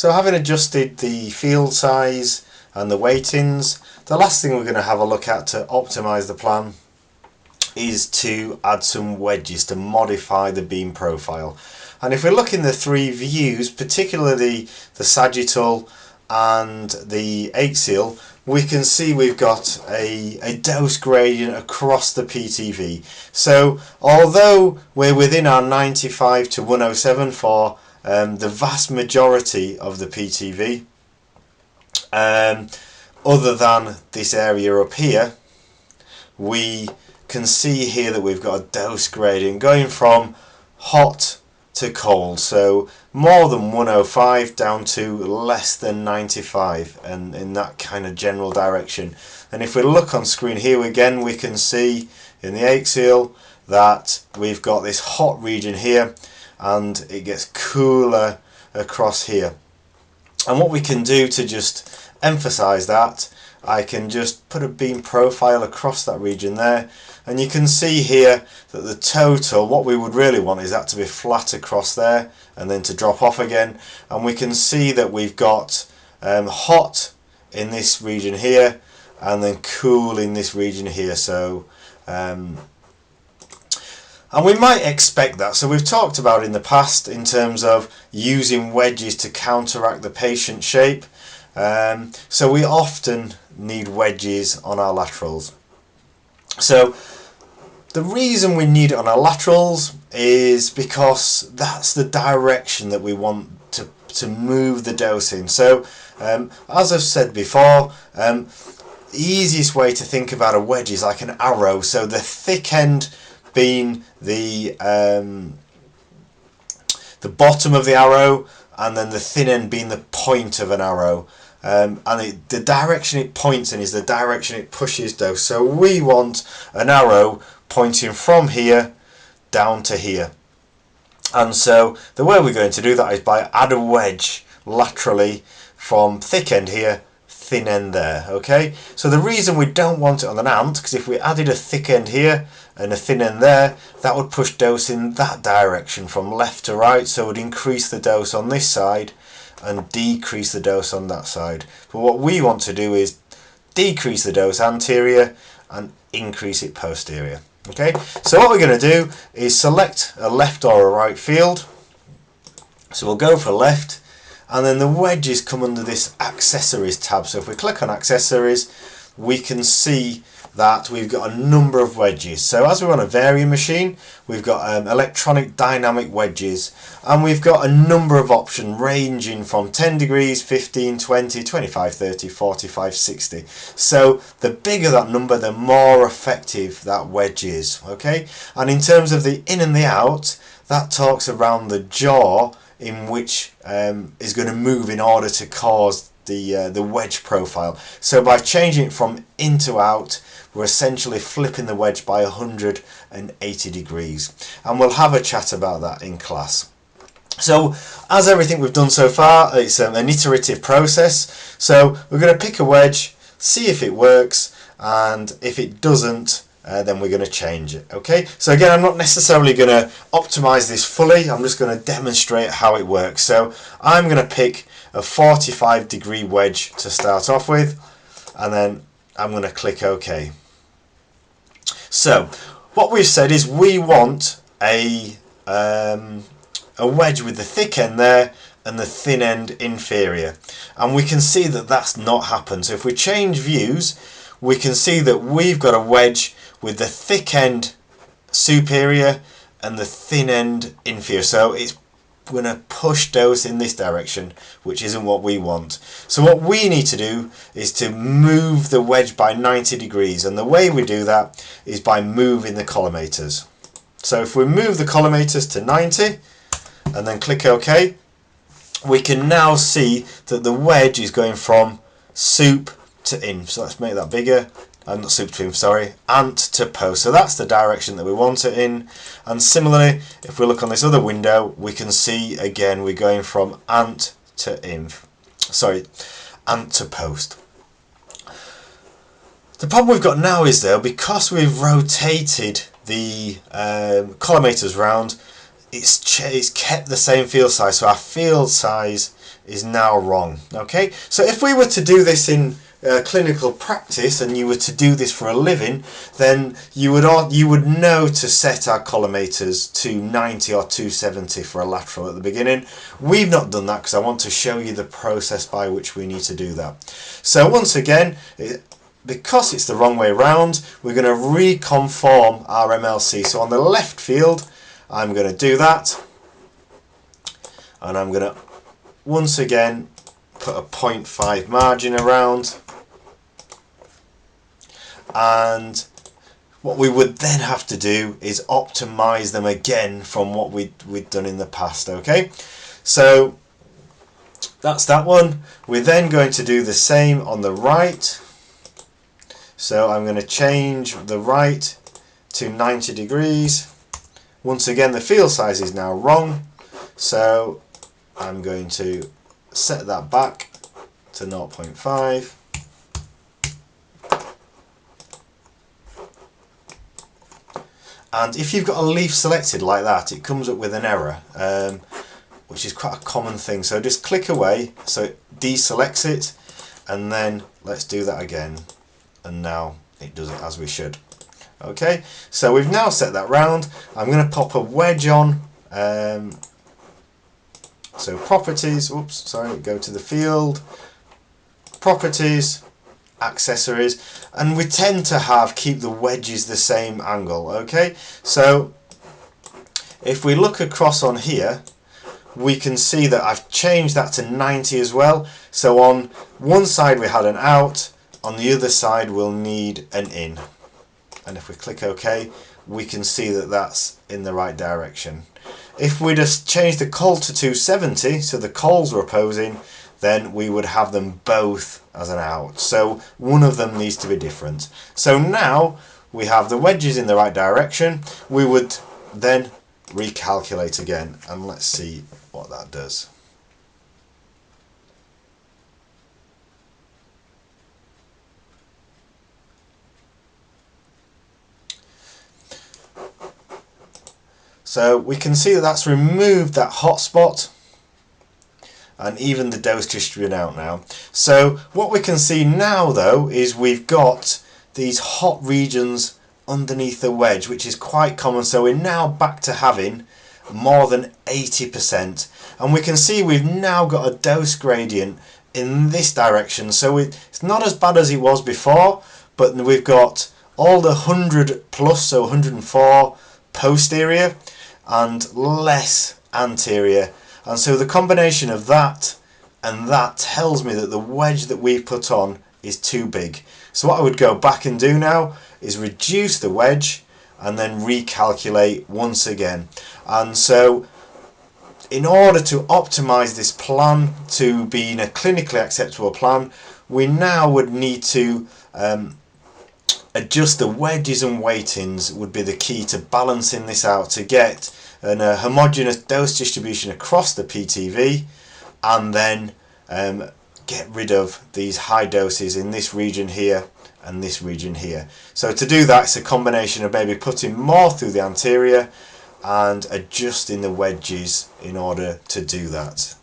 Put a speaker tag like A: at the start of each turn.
A: So having adjusted the field size and the weightings, the last thing we're going to have a look at to optimize the plan is to add some wedges to modify the beam profile. And if we look in the three views, particularly the sagittal and the axial, we can see we've got a dose gradient across the PTV. So although we're within our 95 to 107 for the vast majority of the PTV, other than this area up here, we can see here that we've got a dose gradient going from hot to cold, so more than 105 down to less than 95, and in that kind of general direction. And if we look on screen here again, we can see in the axial that we've got this hot region here and it gets cooler across here. And what we can do to just emphasize that, I can just put a beam profile across that region there, and you can see here that the total, what we would really want is that to be flat across there and then to drop off again. And we can see that we've got hot in this region here and then cool in this region here. So and we might expect that. So we've talked about in the past in terms of using wedges to counteract the patient shape. So we often need wedges on our laterals. So the reason we need it on our laterals is because that's the direction that we want to move the dose in. So as I've said before, the easiest way to think about a wedge is like an arrow. So the thick end being the bottom of the arrow, and then the thin end being the point of an arrow. The direction it points in is the direction it pushes dose. So we want an arrow pointing from here down to here. And so the way we're going to do that is by add a wedge laterally from thick end here, thin end there. Okay, so the reason we don't want it on an ant, because if we added a thick end here and a thin end there, that would push dose in that direction from left to right, so it would increase the dose on this side and decrease the dose on that side. But what we want to do is decrease the dose anterior and increase it posterior. Okay, so what we're going to do is select a left or a right field. So we'll go for left, and then the wedges come under this accessories tab. So if we click on accessories, we can see that we've got a number of wedges. So as we're on a varying machine, we've got electronic dynamic wedges, and we've got a number of options ranging from 10 degrees, 15, 20, 25, 30, 45, 60. So the bigger that number, the more effective that wedge is. Okay, and in terms of the in and the out, that talks around the jaw in which is going to move in order to cause the wedge profile. So by changing it from in to out, we're essentially flipping the wedge by 180 degrees, and we'll have a chat about that in class. So as everything we've done so far, it's an iterative process. So we're going to pick a wedge, see if it works, and if it doesn't, then we're going to change it. Okay, so again, I'm not necessarily going to optimize this fully, I'm just going to demonstrate how it works. So I'm going to pick a 45 degree wedge to start off with, and then I'm going to click OK. So what we've said is we want a wedge with the thick end there and the thin end inferior, and we can see that that's not happened. So if we change views, we can see that we've got a wedge with the thick end superior and the thin end inferior. So it's going to push dose in this direction, which isn't what we want. So what we need to do is to move the wedge by 90 degrees, and the way we do that is by moving the collimators. So if we move the collimators to 90 and then click OK, we can now see that the wedge is going from sup to in. So let's make that bigger. Not sup to in, sorry, ant to post. So that's the direction that we want it in. And similarly, if we look on this other window, we can see again we're going from ant to inf. Sorry, ant to post. The problem we've got now is though, because we've rotated the collimators round, it's kept the same field size, so our field size is now wrong. Okay, so if we were to do this in clinical practice and you were to do this for a living, then you would know to set our collimators to 90 or 270 for a lateral at the beginning. We've not done that because I want to show you the process by which we need to do that. So once again, because it's the wrong way round, we're going to reconform our MLC. So on the left field, I'm going to do that, and I'm going to once again put a 0.5 margin around, and what we would then have to do is optimize them again from what we'd done in the past. Okay, so that's that one. We're then going to do the same on the right. So I'm going to change the right to 90 degrees. Once again, the field size is now wrong, so I'm going to set that back to 0.5. And if you've got a leaf selected like that, it comes up with an error, which is quite a common thing. So just click away, so it deselects it, and then let's do that again. And now it does it as we should. Okay, so we've now set that round. I'm going to pop a wedge on. So properties, go to the field, properties, accessories, and we tend to keep the wedges the same angle. Okay, so if we look across on here, we can see that I've changed that to 90 as well. So on one side we had an out, on the other side we'll need an in. And if we click OK, we can see that that's in the right direction. If we just change the col to 270, so the cols were opposing, then we would have them both as an out. So one of them needs to be different. So now we have the wedges in the right direction. We would then recalculate again, and let's see what that does. So we can see that that's removed that hot spot and even the dose distributed out now. So what we can see now though is we've got these hot regions underneath the wedge, which is quite common. So we're now back to having more than 80%, and we can see we've now got a dose gradient in this direction. So it's not as bad as it was before, but we've got all the 100 plus, so 104 posterior and less anterior, and so the combination of that and that tells me that the wedge that we've put on is too big. So what I would go back and do now is reduce the wedge and then recalculate once again. And so in order to optimize this plan to be in a clinically acceptable plan, we now would need to adjust the wedges and weightings would be the key to balancing this out to get a homogeneous dose distribution across the PTV, and then get rid of these high doses in this region here and this region here. So to do that, it's a combination of maybe putting more through the anterior and adjusting the wedges in order to do that.